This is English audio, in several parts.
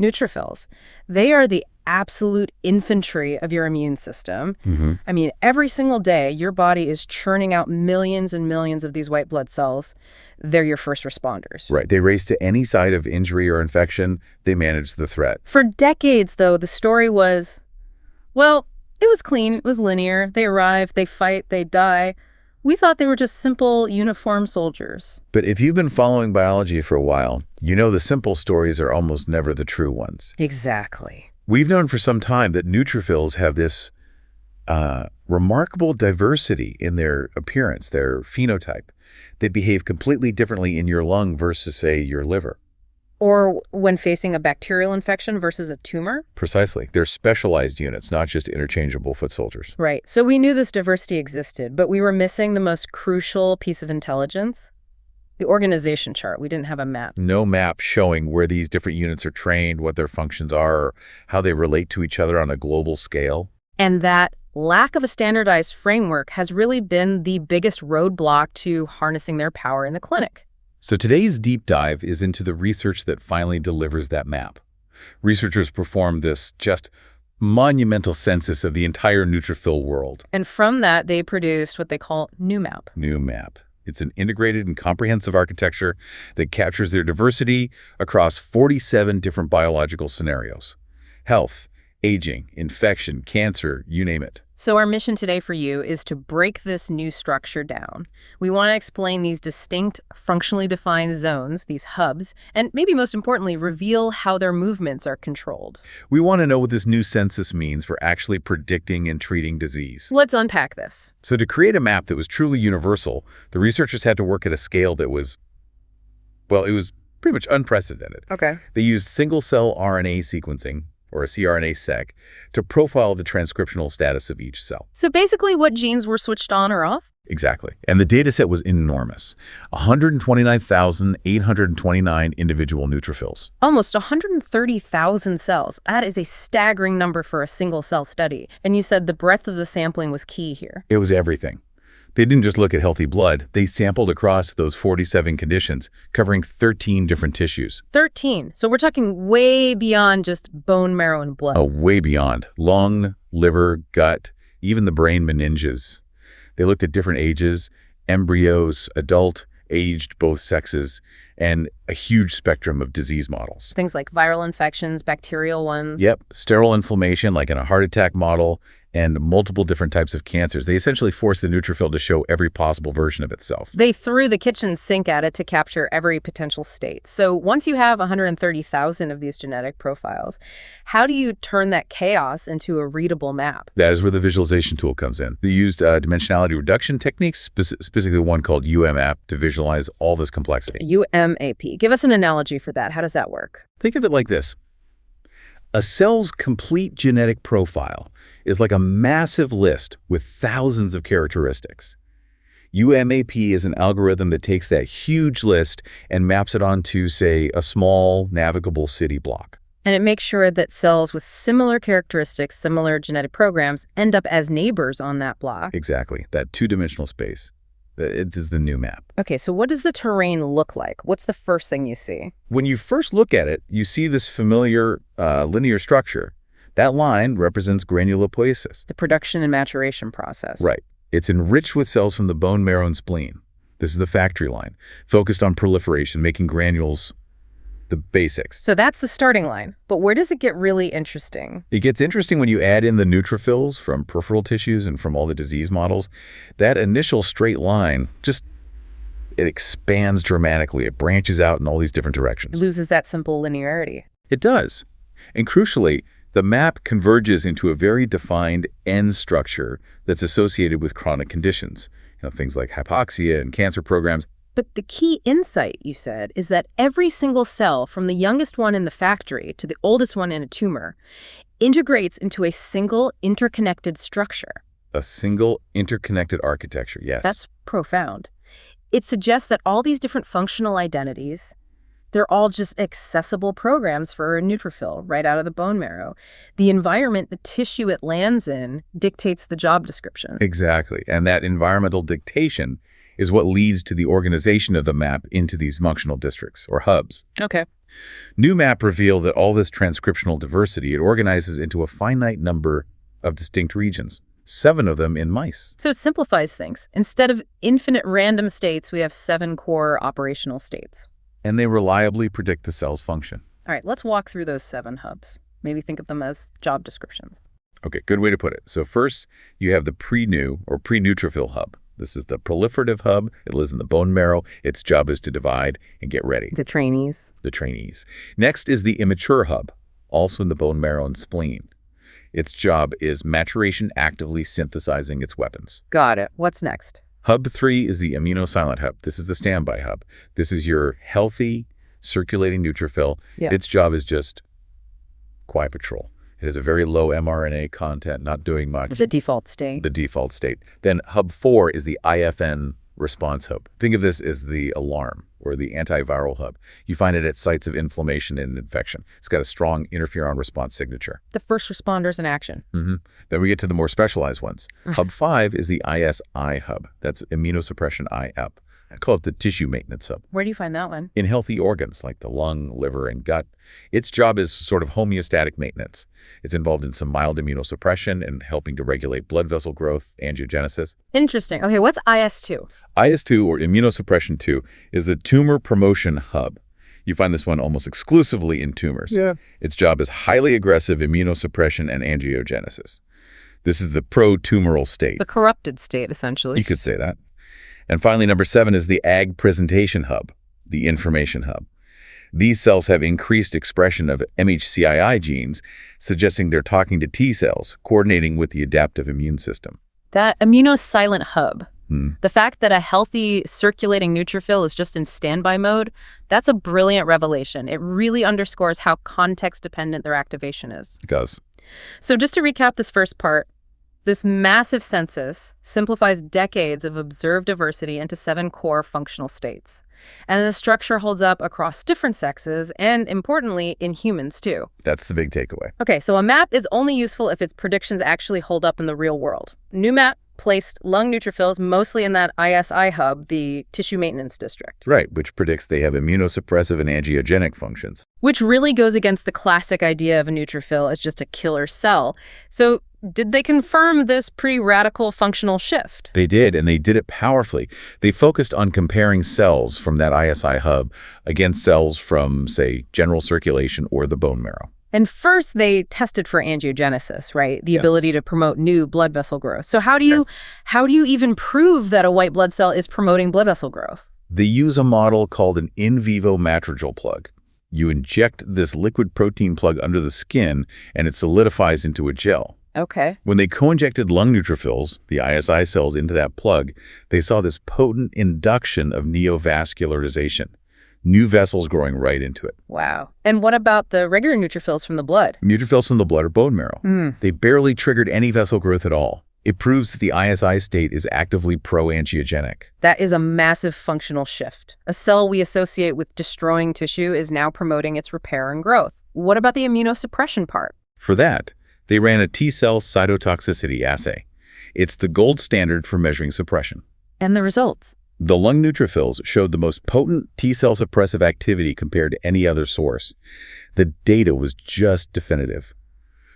Neutrophils. They are the absolute infantry of your immune system. I mean, every single day, your body is churning out millions and millions of these white blood cells. They're your first responders. Right. They race to any site of injury or infection. They manage the threat. For decades, though, the story was, well, it was clean, it was linear. They arrive, they fight, they die. We thought they were just simple, uniform soldiers. But if you've been following biology for a while, you know the simple stories are almost never the true ones. Exactly. We've known for some time that neutrophils have this remarkable diversity in their appearance, their phenotype. They behave completely differently in your lung versus, say, your liver. Or when facing a bacterial infection versus a tumor? Precisely. They're specialized units, not just interchangeable foot soldiers. Right. So we knew this diversity existed, but we were missing the most crucial piece of intelligence. The organization chart. We didn't have a map. No map showing where these different units are trained, what their functions are, or how they relate to each other on a global scale. And that lack of a standardized framework has really been the biggest roadblock to harnessing their power in the clinic. So today's deep dive is into the research that finally delivers that map. Researchers performed this just monumental census of the entire neutrophil world. And from that, they produced what they call NeuMap. NeuMap. It's an integrated and comprehensive architecture that captures their diversity across 47 different biological scenarios. Health, aging, infection, cancer, you name it. So our mission today for you is to break this new structure down. We want to explain these distinct, functionally defined zones, these hubs, and maybe most importantly, reveal how their movements are controlled. We want to know what this new census means for actually predicting and treating disease. Let's unpack this. So to create a map that was truly universal, the researchers had to work at a scale that was, well, it was pretty much unprecedented. Okay. They used single-cell RNA sequencing, or a cRNA-seq, to profile the transcriptional status of each cell. So basically what genes were switched on or off? Exactly. And the data set was enormous. 129,829 individual neutrophils. Almost 130,000 cells. That is a staggering number for a single cell study. And you said the breadth of the sampling was key here. It was everything. They didn't just look at healthy blood. They sampled across those 47 conditions, covering 13 different tissues. 13. So we're talking way beyond just bone marrow and blood. Oh, way beyond. Lung, liver, gut, even the brain meninges. They looked at different ages, embryos, adult, aged, both sexes, and a huge spectrum of disease models. Things like viral infections, bacterial ones. Yep, sterile inflammation like in a heart attack model, and multiple different types of cancers. They essentially forced the neutrophil to show every possible version of itself. They threw the kitchen sink at it to capture every potential state. So once you have 130,000 of these genetic profiles, how do you turn that chaos into a readable map? That is where the visualization tool comes in. They used dimensionality reduction techniques, specifically one called UMAP, to visualize all this complexity. UMAP. Give us an analogy for that. How does that work? Think of it like this. A cell's complete genetic profile is like a massive list with thousands of characteristics. UMAP is an algorithm that takes that huge list and maps it onto, say, a small navigable city block. And it makes sure that cells with similar characteristics, similar genetic programs, end up as neighbors on that block. Exactly, that two-dimensional space. It is the NeuMap. Okay, so what does the terrain look like? What's the first thing you see? When you first look at it, you see this familiar linear structure. That line represents granulopoiesis. The production and maturation process. Right. It's enriched with cells from the bone marrow and spleen. This is the factory line, focused on proliferation, making granules the basics. So that's the starting line. But where does it get really interesting? It gets interesting when you add in the neutrophils from peripheral tissues and from all the disease models. That initial straight line it expands dramatically. It branches out in all these different directions. It loses that simple linearity. It does. And crucially, the map converges into a very defined end structure that's associated with chronic conditions. Things like hypoxia and cancer programs. But the key insight, you said, is that every single cell, from the youngest one in the factory to the oldest one in a tumor, integrates into a single interconnected structure. A single interconnected architecture, yes. That's profound. It suggests that all these different functional identities, they're all just accessible programs for a neutrophil right out of the bone marrow. The environment, the tissue it lands in, dictates the job description. Exactly. And that environmental dictation is what leads to the organization of the map into these functional districts, or hubs. Okay. NeuMap revealed that all this transcriptional diversity, it organizes into a finite number of distinct regions, 7 of them in mice. So it simplifies things. Instead of infinite random states, we have 7 core operational states. And they reliably predict the cell's function. All right, let's walk through those 7 hubs. Maybe think of them as job descriptions. Okay, good way to put it. So first, you have the PreNeu or pre-neutrophil hub. This is the proliferative hub. It lives in the bone marrow. Its job is to divide and get ready. The trainees. The trainees. Next is the immature hub, also in the bone marrow and spleen. Its job is maturation, actively synthesizing its weapons. Got it. What's next? Hub 3 is the Immuno-silent hub. This is the standby hub. This is your healthy, circulating neutrophil. Yeah. Its job is just quiet patrol. It has a very low mRNA content, not doing much. The default state. The default state. Then hub 4 is the IFN-response hub. Think of this as the alarm or the antiviral hub. You find it at sites of inflammation and infection. It's got a strong interferon response signature. The first responders in action. Then we get to the more specialized ones. Hub 5 is the ISI hub. That's Immunosuppression I hub. I call it the tissue maintenance hub. Where do you find that one? In healthy organs like the lung, liver, and gut. Its job is sort of homeostatic maintenance. It's involved in some mild immunosuppression and helping to regulate blood vessel growth, angiogenesis. Interesting. Okay, what's IS2? IS2, or Immunosuppression II, is the tumor promotion hub. You find this one almost exclusively in tumors. Yeah. Its job is highly aggressive immunosuppression and angiogenesis. This is the pro-tumoral state. The corrupted state, essentially. You could say that. And finally, number 7 is the ag presentation hub, the information hub. These cells have increased expression of MHCII genes, suggesting they're talking to T cells, coordinating with the adaptive immune system. That immuno-silent hub. The fact that a healthy circulating neutrophil is just in standby mode, that's a brilliant revelation. It really underscores how context-dependent their activation is. It does. So just to recap this first part, this massive census simplifies decades of observed diversity into 7 core functional states. And the structure holds up across different sexes and, importantly, in humans, too. That's the big takeaway. Okay, so a map is only useful if its predictions actually hold up in the real world. NeuMap placed lung neutrophils mostly in that ISI hub, the tissue maintenance district. Right, which predicts they have immunosuppressive and angiogenic functions. Which really goes against the classic idea of a neutrophil as just a killer cell. So did they confirm this pretty radical functional shift? They did, and they did it powerfully. They focused on comparing cells from that ISI hub against cells from, say, general circulation or the bone marrow. And first, they tested for angiogenesis, right? The ability to promote new blood vessel growth. So how do you even prove that a white blood cell is promoting blood vessel growth? They use a model called an in vivo matrigel plug. You inject this liquid protein plug under the skin, and it solidifies into a gel. Okay. When they co-injected lung neutrophils, the ISI cells, into that plug, they saw this potent induction of neovascularization. New vessels growing right into it. Wow. And what about the regular neutrophils from the blood? Neutrophils from the blood or bone marrow. They barely triggered any vessel growth at all. It proves that the ISI state is actively pro-angiogenic. That is a massive functional shift. A cell we associate with destroying tissue is now promoting its repair and growth. What about the immunosuppression part? For that, they ran a T-cell cytotoxicity assay. It's the gold standard for measuring suppression. And the results? The lung neutrophils showed the most potent T-cell suppressive activity compared to any other source. The data was just definitive.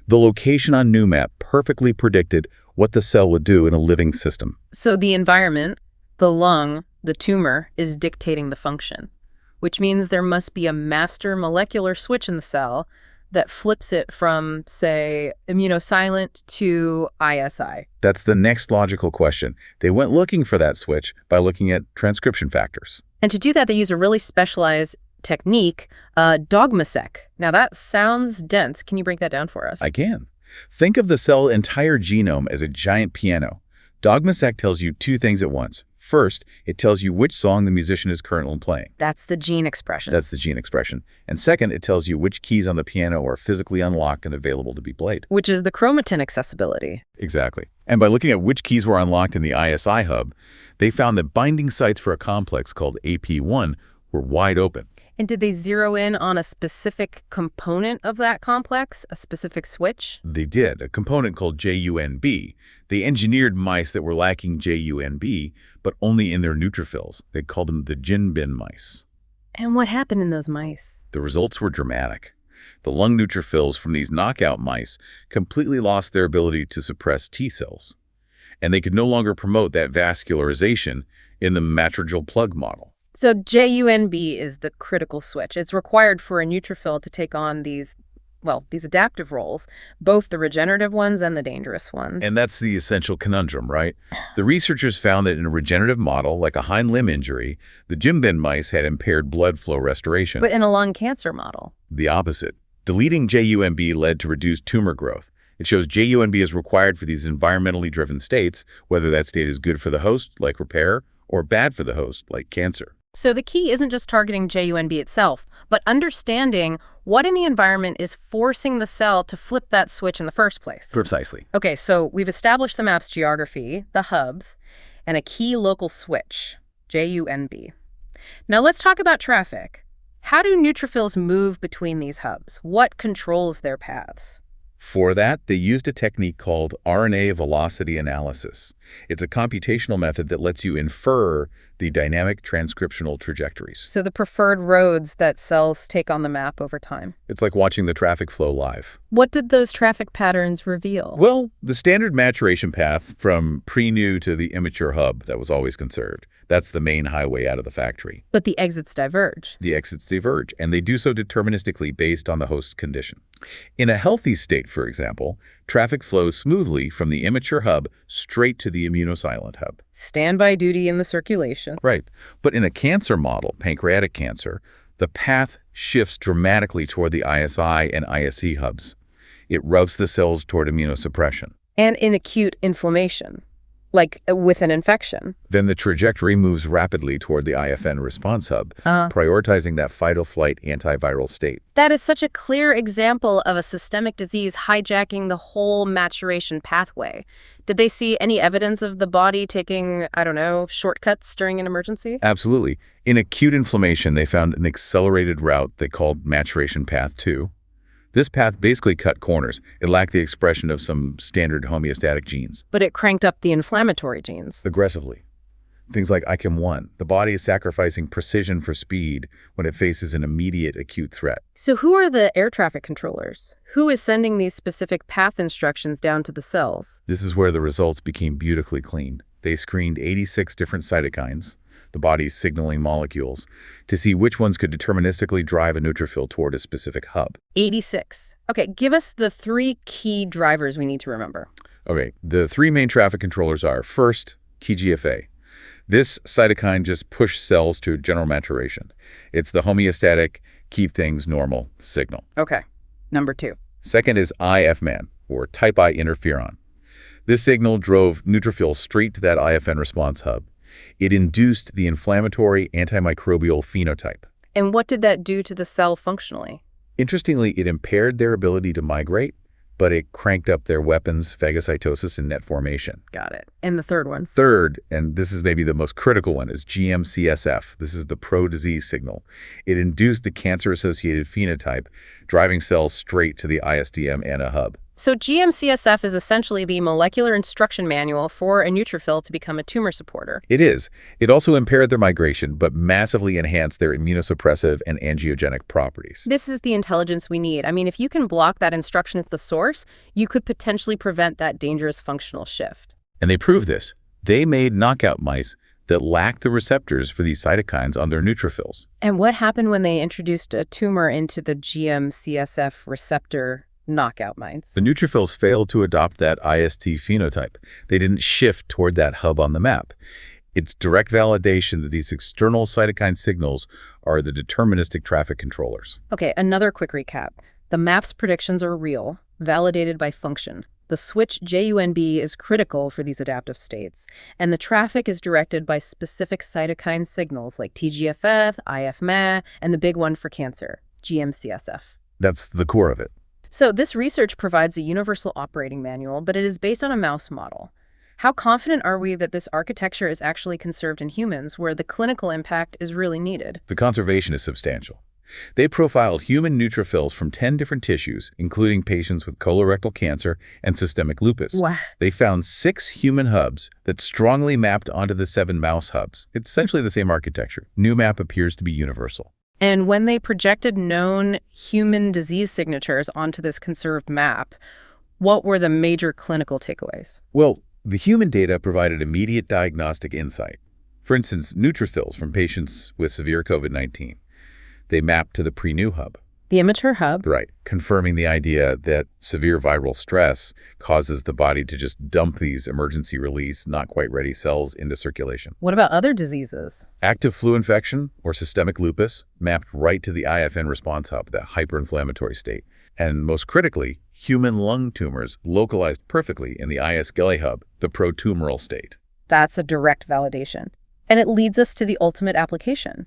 The location on NeuMap perfectly predicted what the cell would do in a living system. So the environment, the lung, the tumor, is dictating the function, which means there must be a master molecular switch in the cell that flips it from, say, immunosilent to ISI. That's the next logical question. They went looking for that switch by looking at transcription factors. And to do that, they use a really specialized technique, dogma-seq. Now, that sounds dense. Can you break that down for us? I can. Think of the cell's entire genome as a giant piano. Dogma-seq tells you 2 things at once. First, it tells you which song the musician is currently playing. That's the gene expression. That's the gene expression. And second, it tells you which keys on the piano are physically unlocked and available to be played. Which is the chromatin accessibility. Exactly. And by looking at which keys were unlocked in the ISI hub, they found that binding sites for a complex called AP1 were wide open. And did they zero in on a specific component of that complex, a specific switch? They did, a component called JUNB. They engineered mice that were lacking JUNB, but only in their neutrophils. They called them the gin bin mice. And what happened in those mice? The results were dramatic. The lung neutrophils from these knockout mice completely lost their ability to suppress T cells, and they could no longer promote that vascularization in the matrigel plug model. So JUNB is the critical switch. It's required for a neutrophil to take on these adaptive roles, both the regenerative ones and the dangerous ones. And that's the essential conundrum, right? The researchers found that in a regenerative model, like a hind limb injury, the Jimbin mice had impaired blood flow restoration. But in a lung cancer model? The opposite. Deleting JUNB led to reduced tumor growth. It shows JUNB is required for these environmentally driven states, whether that state is good for the host, like repair, or bad for the host, like cancer. So the key isn't just targeting JUNB itself, but understanding what in the environment is forcing the cell to flip that switch in the first place. Precisely. Okay, so we've established the map's geography, the hubs, and a key local switch, JUNB. Now let's talk about traffic. How do neutrophils move between these hubs? What controls their paths? For that, they used a technique called RNA velocity analysis. It's a computational method that lets you infer the dynamic transcriptional trajectories. So the preferred roads that cells take on the map over time. It's like watching the traffic flow live. What did those traffic patterns reveal? Well, the standard maturation path from PreNeu to the immature hub that was always conserved. That's the main highway out of the factory. But the exits diverge. The exits diverge, and they do so deterministically based on the host condition. In a healthy state, for example, traffic flows smoothly from the immature hub straight to the immuno-silent hub. Standby duty in the circulation. Right. But in a cancer model, pancreatic cancer, the path shifts dramatically toward the ISI and ISC hubs. It routes the cells toward immunosuppression. And in acute inflammation, like with an infection. Then the trajectory moves rapidly toward the IFN-response hub, prioritizing that fight-or-flight antiviral state. That is such a clear example of a systemic disease hijacking the whole maturation pathway. Did they see any evidence of the body taking, shortcuts during an emergency? Absolutely. In acute inflammation, they found an accelerated route they called maturation path 2. This path basically cut corners. It lacked the expression of some standard homeostatic genes. But it cranked up the inflammatory genes. Aggressively. Things like ICM-1. The body is sacrificing precision for speed when it faces an immediate acute threat. So who are the air traffic controllers? Who is sending these specific path instructions down to the cells? This is where the results became beautifully clean. They screened 86 different cytokines, the body's signaling molecules, to see which ones could deterministically drive a neutrophil toward a specific hub. 86. Okay, give us the 3 key drivers we need to remember. Okay, the 3 main traffic controllers are, first, TGF-A. This cytokine just pushes cells to general maturation. It's the homeostatic, keep things normal signal. Okay, number 2. Second is IFN, or type I interferon. This signal drove neutrophils straight to that IFN-response hub. It induced the inflammatory antimicrobial phenotype. And what did that do to the cell functionally? Interestingly, it impaired their ability to migrate, but it cranked up their weapons, phagocytosis, and net formation. Got it. And the third one? Third, and this is maybe the most critical one, is GM-CSF. This is the pro-disease signal. It induced the cancer-associated phenotype, driving cells straight to the ISDM and a hub. So GM-CSF is essentially the molecular instruction manual for a neutrophil to become a tumor supporter. It is. It also impaired their migration, but massively enhanced their immunosuppressive and angiogenic properties. This is the intelligence we need. I mean, if you can block that instruction at the source, you could potentially prevent that dangerous functional shift. And they proved this. They made knockout mice that lacked the receptors for these cytokines on their neutrophils. And what happened when they introduced a tumor into the GM-CSF receptor knockout mice? The neutrophils failed to adopt that IST phenotype. They didn't shift toward that hub on the map. It's direct validation that these external cytokine signals are the deterministic traffic controllers. Okay, another quick recap. The map's predictions are real, validated by function. The switch JUNB is critical for these adaptive states, and the traffic is directed by specific cytokine signals like TGF-β, IFN-β, and the big one for cancer, GM-CSF. That's the core of it. So this research provides a universal operating manual, but it is based on a mouse model. How confident are we that this architecture is actually conserved in humans, where the clinical impact is really needed? The conservation is substantial. They profiled human neutrophils from 10 different tissues, including patients with colorectal cancer and systemic lupus. Wow. They found 6 human hubs that strongly mapped onto the 7 mouse hubs. It's essentially the same architecture. NeuMap appears to be universal. And when they projected known human disease signatures onto this conserved map, what were the major clinical takeaways? Well, the human data provided immediate diagnostic insight. For instance, neutrophils from patients with severe COVID-19. They mapped to the PreNeu hub. The immature hub? Right, confirming the idea that severe viral stress causes the body to just dump these emergency release, not quite ready cells into circulation. What about other diseases? Active flu infection or systemic lupus mapped right to the IFN-response hub, that hyperinflammatory state. And most critically, human lung tumors localized perfectly in the IS-Gele hub, the pro-tumoral state. That's a direct validation. And it leads us to the ultimate application.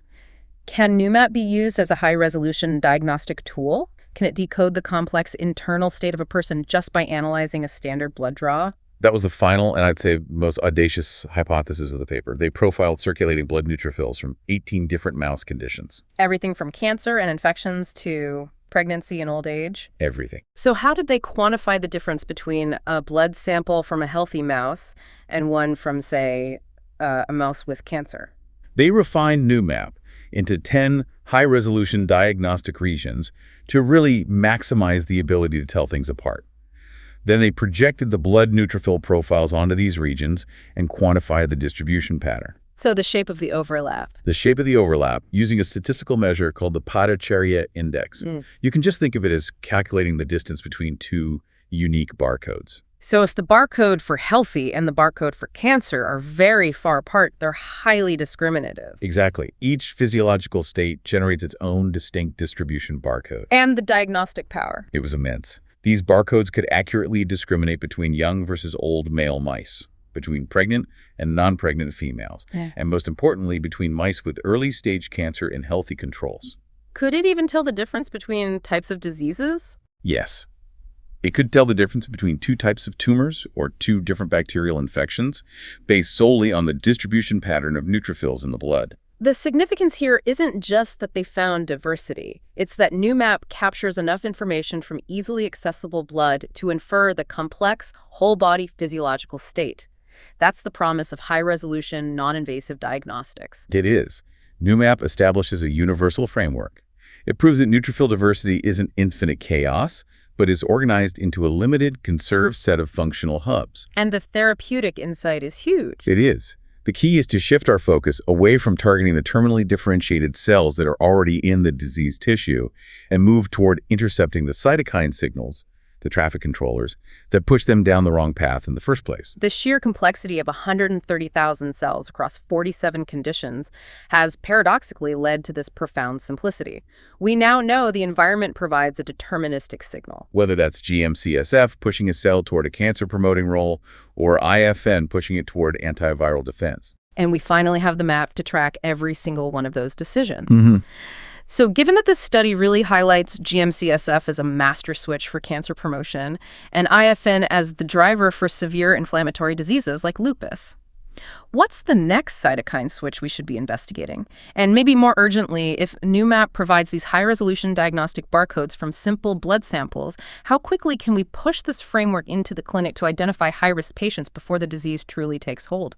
Can NeuMap be used as a high-resolution diagnostic tool? Can it decode the complex internal state of a person just by analyzing a standard blood draw? That was the final, and I'd say most audacious hypothesis of the paper. They profiled circulating blood neutrophils from 18 different mouse conditions. Everything from cancer and infections to pregnancy and old age? Everything. So how did they quantify the difference between a blood sample from a healthy mouse and one from, say, a mouse with cancer? They refined NeuMap into 10 high-resolution diagnostic regions to really maximize the ability to tell things apart. Then they projected the blood neutrophil profiles onto these regions and quantified the distribution pattern. So the shape of the overlap. The shape of the overlap using a statistical measure called the Pathological index. You can just think of it as calculating the distance between two unique barcodes. So if the barcode for healthy and the barcode for cancer are very far apart, they're highly discriminative. Exactly. Each physiological state generates its own distinct distribution barcode. And the diagnostic power. It was immense. These barcodes could accurately discriminate between young versus old male mice, between pregnant and non-pregnant females, and most importantly, between mice with early-stage cancer and healthy controls. Could it even tell the difference between types of diseases? Yes. It could tell the difference between two types of tumors or two different bacterial infections based solely on the distribution pattern of neutrophils in the blood. The significance here isn't just that they found diversity. It's that NeuMap captures enough information from easily accessible blood to infer the complex, whole-body physiological state. That's the promise of high-resolution, non-invasive diagnostics. It is. NeuMap establishes a universal framework. It proves that neutrophil diversity isn't infinite chaos, but is organized into a limited, conserved set of functional hubs. And the therapeutic insight is huge. It is. The key is to shift our focus away from targeting the terminally differentiated cells that are already in the diseased tissue and move toward intercepting the cytokine signals, the traffic controllers, that push them down the wrong path in the first place. The sheer complexity of 130,000 cells across 47 conditions has paradoxically led to this profound simplicity. We now know the environment provides a deterministic signal. Whether that's GM-CSF pushing a cell toward a cancer-promoting role or IFN pushing it toward antiviral defense. And we finally have the map to track every single one of those decisions. So given that this study really highlights GM-CSF as a master switch for cancer promotion and IFN as the driver for severe inflammatory diseases like lupus, what's the next cytokine switch we should be investigating? And maybe more urgently, if NeuMap provides these high-resolution diagnostic barcodes from simple blood samples, how quickly can we push this framework into the clinic to identify high-risk patients before the disease truly takes hold?